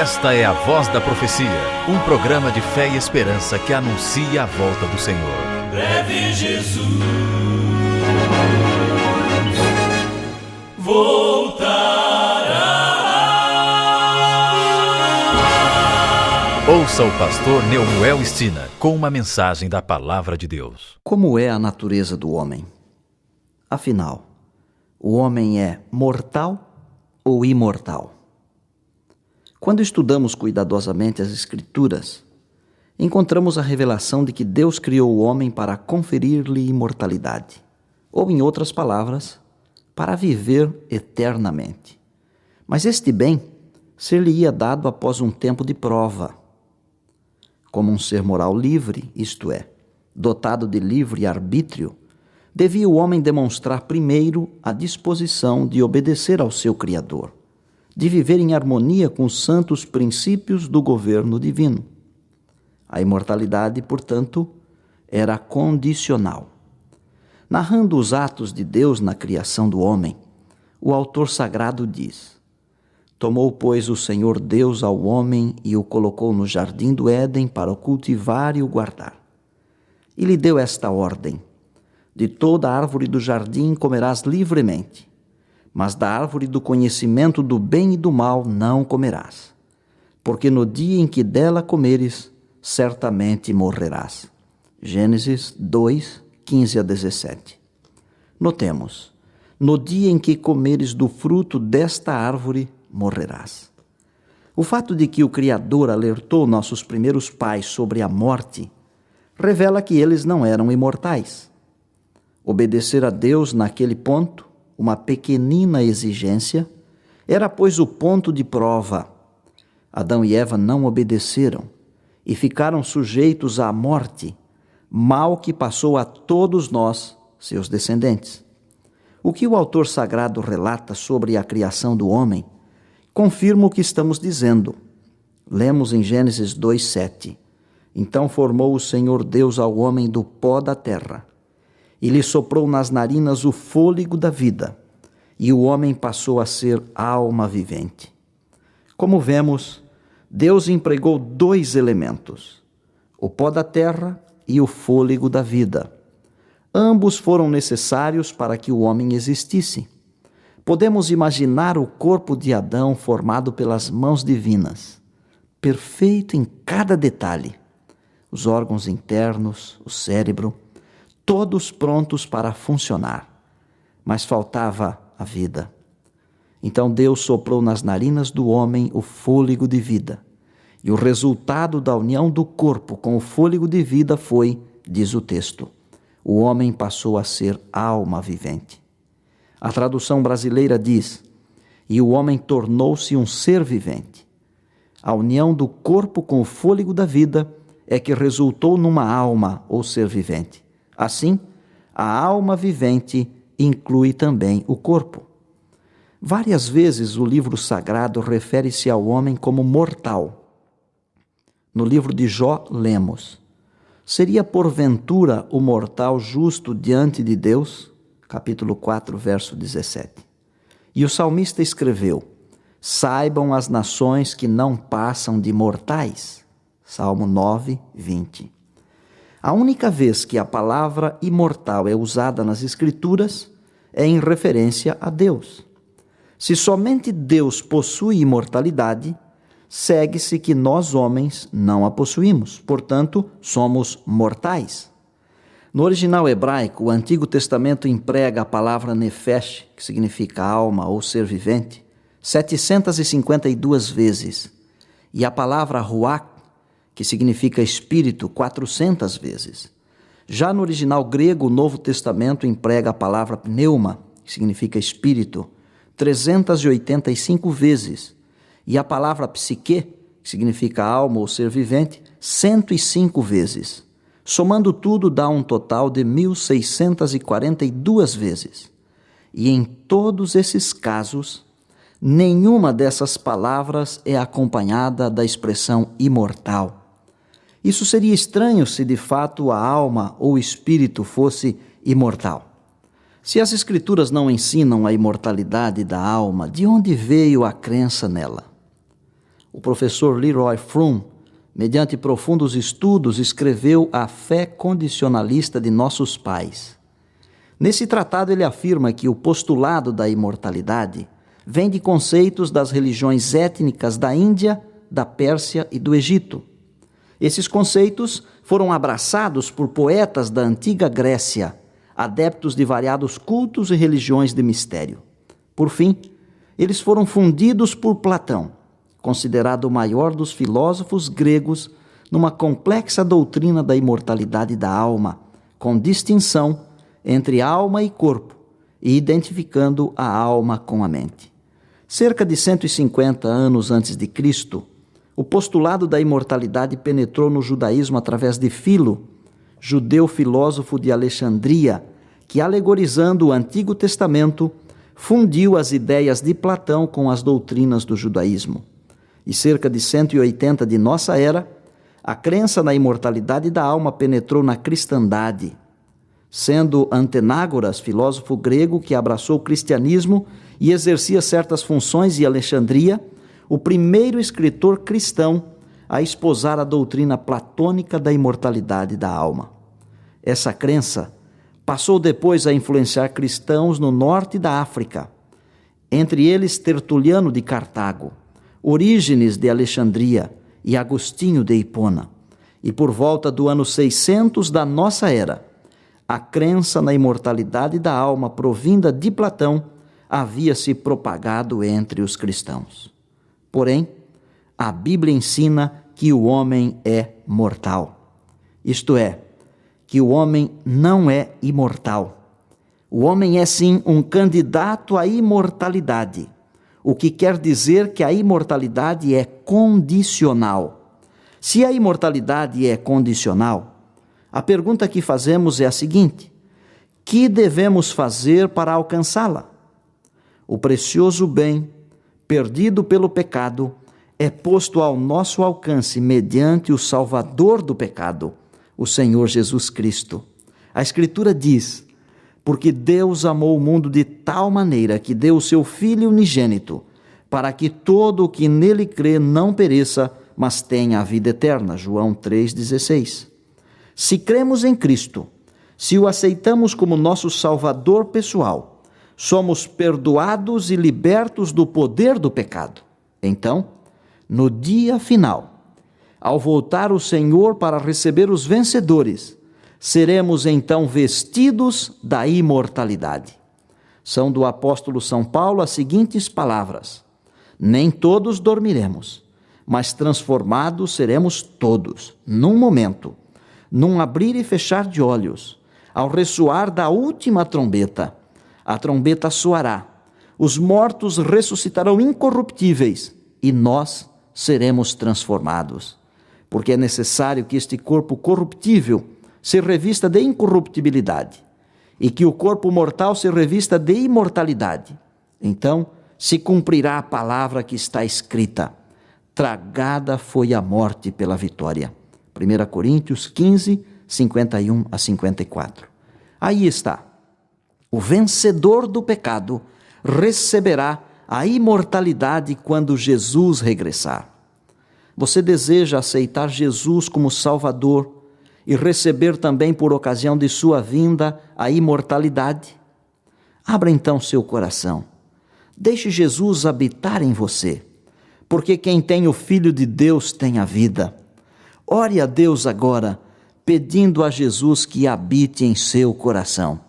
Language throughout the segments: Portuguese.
Esta é a Voz da Profecia, um programa de fé e esperança que anuncia a volta do Senhor. Breve Jesus voltará. Ouça o pastor Neumuel Stina com uma mensagem da Palavra de Deus. Como é a natureza do homem? Afinal, o homem é mortal ou imortal? Quando estudamos cuidadosamente as Escrituras, encontramos a revelação de que Deus criou o homem para conferir-lhe imortalidade, ou, em outras palavras, para viver eternamente. Mas este bem ser-lhe-ia dado após um tempo de prova. Como um ser moral livre, isto é, dotado de livre arbítrio, devia o homem demonstrar primeiro a disposição de obedecer ao seu Criador, de viver em harmonia com os santos princípios do governo divino. A imortalidade, portanto, era condicional. Narrando os atos de Deus na criação do homem, o autor sagrado diz: Tomou, pois, o Senhor Deus ao homem e o colocou no jardim do Éden para o cultivar e o guardar. E lhe deu esta ordem: De toda árvore do jardim comerás livremente, mas da árvore do conhecimento do bem e do mal não comerás, porque no dia em que dela comeres, certamente morrerás. Gênesis 2, 15 a 17. Notemos: no dia em que comeres do fruto desta árvore, morrerás. O fato de que o Criador alertou nossos primeiros pais sobre a morte revela que eles não eram imortais. Obedecer a Deus naquele ponto, uma pequenina exigência, era, pois, o ponto de prova. Adão e Eva não obedeceram e ficaram sujeitos à morte, mal que passou a todos nós, seus descendentes. O que o autor sagrado relata sobre a criação do homem confirma o que estamos dizendo. Lemos em Gênesis 2:7. Então formou o Senhor Deus ao homem do pó da terra, e lhe soprou nas narinas o fôlego da vida, e o homem passou a ser alma vivente. Como vemos, Deus empregou dois elementos, o pó da terra e o fôlego da vida. Ambos foram necessários para que o homem existisse. Podemos imaginar o corpo de Adão formado pelas mãos divinas, perfeito em cada detalhe, os órgãos internos, o cérebro, todos prontos para funcionar, mas faltava a vida. Então Deus soprou nas narinas do homem o fôlego de vida, e o resultado da união do corpo com o fôlego de vida foi, diz o texto, o homem passou a ser alma vivente. A tradução brasileira diz: e o homem tornou-se um ser vivente. A união do corpo com o fôlego da vida é que resultou numa alma ou ser vivente. Assim, a alma vivente inclui também o corpo. Várias vezes o livro sagrado refere-se ao homem como mortal. No livro de Jó, lemos: seria porventura o mortal justo diante de Deus? Capítulo 4, verso 17. E o salmista escreveu: saibam as nações que não passam de mortais. Salmo 9, 20. A única vez que a palavra imortal é usada nas Escrituras é em referência a Deus. Se somente Deus possui imortalidade, segue-se que nós homens não a possuímos, portanto, somos mortais. No original hebraico, o Antigo Testamento emprega a palavra nefesh, que significa alma ou ser vivente, 752 vezes, e a palavra ruach, que significa espírito, 400 vezes. Já no original grego, o Novo Testamento emprega a palavra pneuma, que significa espírito, 385 vezes, e a palavra psique, que significa alma ou ser vivente, 105 vezes. Somando tudo dá um total de 1642 vezes. E em todos esses casos, nenhuma dessas palavras é acompanhada da expressão imortal. Isso seria estranho se de fato a alma ou espírito fosse imortal. Se as Escrituras não ensinam a imortalidade da alma, de onde veio a crença nela? O professor Leroy Froom, mediante profundos estudos, escreveu A Fé Condicionalista de Nossos Pais. Nesse tratado ele afirma que o postulado da imortalidade vem de conceitos das religiões étnicas da Índia, da Pérsia e do Egito. Esses conceitos foram abraçados por poetas da antiga Grécia, adeptos de variados cultos e religiões de mistério. Por fim, eles foram fundidos por Platão, considerado o maior dos filósofos gregos, numa complexa doutrina da imortalidade da alma, com distinção entre alma e corpo, e identificando a alma com a mente. Cerca de 150 anos antes de Cristo, o postulado da imortalidade penetrou no judaísmo através de Filo, judeu filósofo de Alexandria, que, alegorizando o Antigo Testamento, fundiu as ideias de Platão com as doutrinas do judaísmo. E cerca de 180 de nossa era, a crença na imortalidade da alma penetrou na cristandade, sendo Antenágoras, filósofo grego que abraçou o cristianismo e exercia certas funções em Alexandria, o primeiro escritor cristão a esposar a doutrina platônica da imortalidade da alma. Essa crença passou depois a influenciar cristãos no norte da África, entre eles Tertuliano de Cartago, Orígenes de Alexandria e Agostinho de Hipona. E por volta do ano 600 da nossa era, a crença na imortalidade da alma provinda de Platão havia se propagado entre os cristãos. Porém, a Bíblia ensina que o homem é mortal. Isto é, que o homem não é imortal. O homem é sim um candidato à imortalidade, o que quer dizer que a imortalidade é condicional. Se a imortalidade é condicional, a pergunta que fazemos é a seguinte: que devemos fazer para alcançá-la? O precioso bem, perdido pelo pecado, é posto ao nosso alcance mediante o Salvador do pecado, o Senhor Jesus Cristo. A Escritura diz: porque Deus amou o mundo de tal maneira que deu o seu Filho unigênito, para que todo o que nele crê não pereça, mas tenha a vida eterna. João 3,16. Se cremos em Cristo, se o aceitamos como nosso Salvador pessoal, somos perdoados e libertos do poder do pecado. Então, no dia final, ao voltar o Senhor para receber os vencedores, seremos então vestidos da imortalidade. São do apóstolo São Paulo as seguintes palavras: nem todos dormiremos, mas transformados seremos todos, num momento, num abrir e fechar de olhos, ao ressoar da última trombeta. A trombeta soará, os mortos ressuscitarão incorruptíveis e nós seremos transformados. Porque é necessário que este corpo corruptível se revista de incorruptibilidade e que o corpo mortal se revista de imortalidade. Então se cumprirá a palavra que está escrita: tragada foi a morte pela vitória. 1 Coríntios 15, 51 a 54. Aí está. O vencedor do pecado receberá a imortalidade quando Jesus regressar. Você deseja aceitar Jesus como Salvador e receber também por ocasião de sua vinda a imortalidade? Abra então seu coração. Deixe Jesus habitar em você, porque quem tem o Filho de Deus tem a vida. Ore a Deus agora, pedindo a Jesus que habite em seu coração.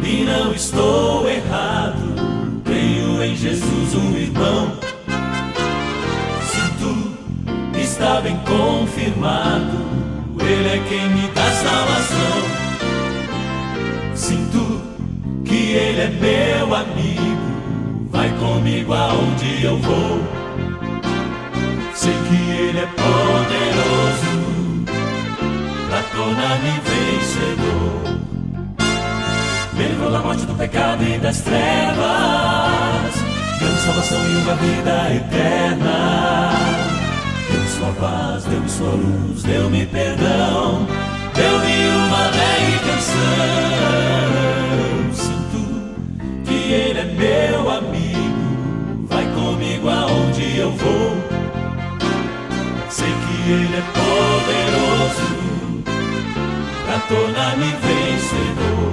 E não estou errado, tenho em Jesus um irmão. Sinto, está bem confirmado, Ele é quem me dá salvação. Sinto que Ele é meu amigo, vai comigo aonde eu vou. Sei que Ele é poderoso pra tornar-me vencedor. Me livrou da morte, do pecado e das trevas, deu-me salvação e uma vida eterna. Deu-me sua paz, deu-me sua luz, deu-me perdão, deu-me uma alegre canção. Sinto que Ele é meu amigo, vai comigo aonde eu vou. Sei que Ele é poderoso pra tornar-me vencedor.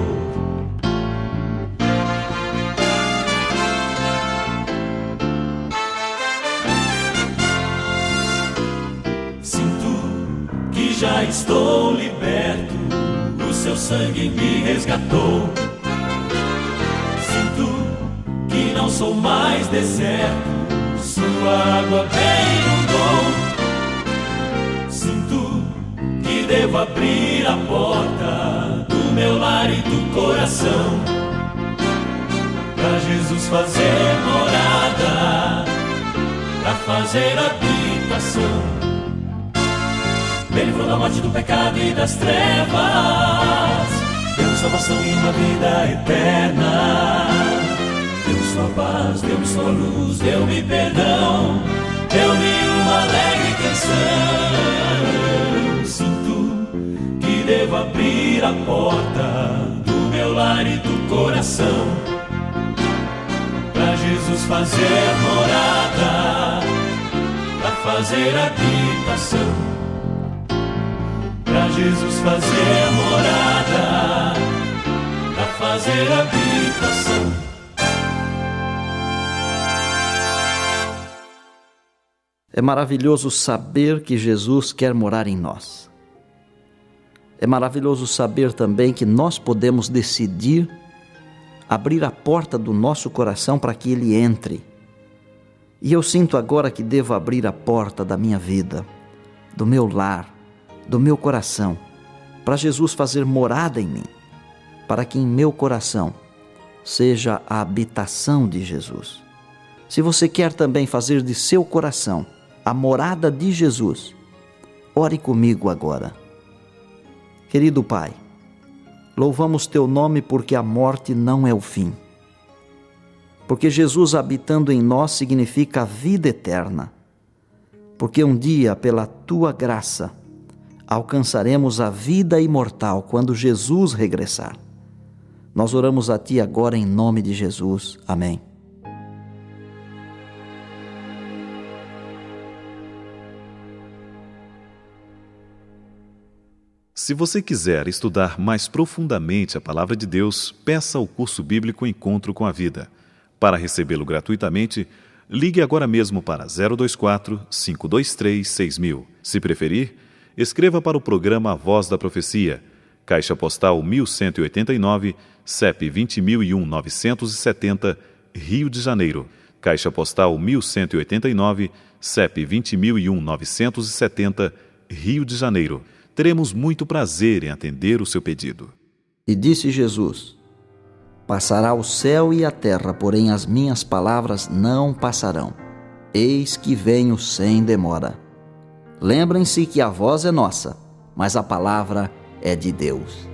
Já estou liberto, o seu sangue me resgatou. Sinto que não sou mais deserto, sua água me inundou. Sinto que devo abrir a porta do meu lar e do coração, pra Jesus fazer morada, pra fazer habitação. Me livrou da morte, do pecado e das trevas, deu-me salvação e uma vida eterna. Deu-me sua paz, deu-me sua luz, deu-me perdão, deu-me uma alegre canção. Sinto que devo abrir a porta do meu lar e do coração, pra Jesus fazer morada, pra fazer habitação. Pra Jesus fazer morada, pra fazer habitação. É maravilhoso saber que Jesus quer morar em nós. É maravilhoso saber também que nós podemos decidir abrir a porta do nosso coração para que Ele entre. E eu sinto agora que devo abrir a porta da minha vida, do meu lar, do meu coração, para Jesus fazer morada em mim, para que em meu coração seja a habitação de Jesus. Se você quer também fazer de seu coração a morada de Jesus, ore comigo agora. Querido Pai, louvamos Teu nome porque a morte não é o fim. Porque Jesus habitando em nós significa a vida eterna. Porque um dia, pela Tua graça, alcançaremos a vida imortal quando Jesus regressar. Nós oramos a Ti agora em nome de Jesus. Amém. Se você quiser estudar mais profundamente a Palavra de Deus, peça o curso bíblico Encontro com a Vida. Para recebê-lo gratuitamente, ligue agora mesmo para 024 523 6000. Se preferir, escreva para o programa A Voz da Profecia, Caixa Postal 1189, CEP 20.001-970, Rio de Janeiro. Caixa Postal 1189, CEP 20.001-970, Rio de Janeiro. Teremos muito prazer em atender o seu pedido. E disse Jesus: Passará o céu e a terra, porém as minhas palavras não passarão. Eis que venho sem demora. Lembrem-se que a voz é nossa, mas a palavra é de Deus.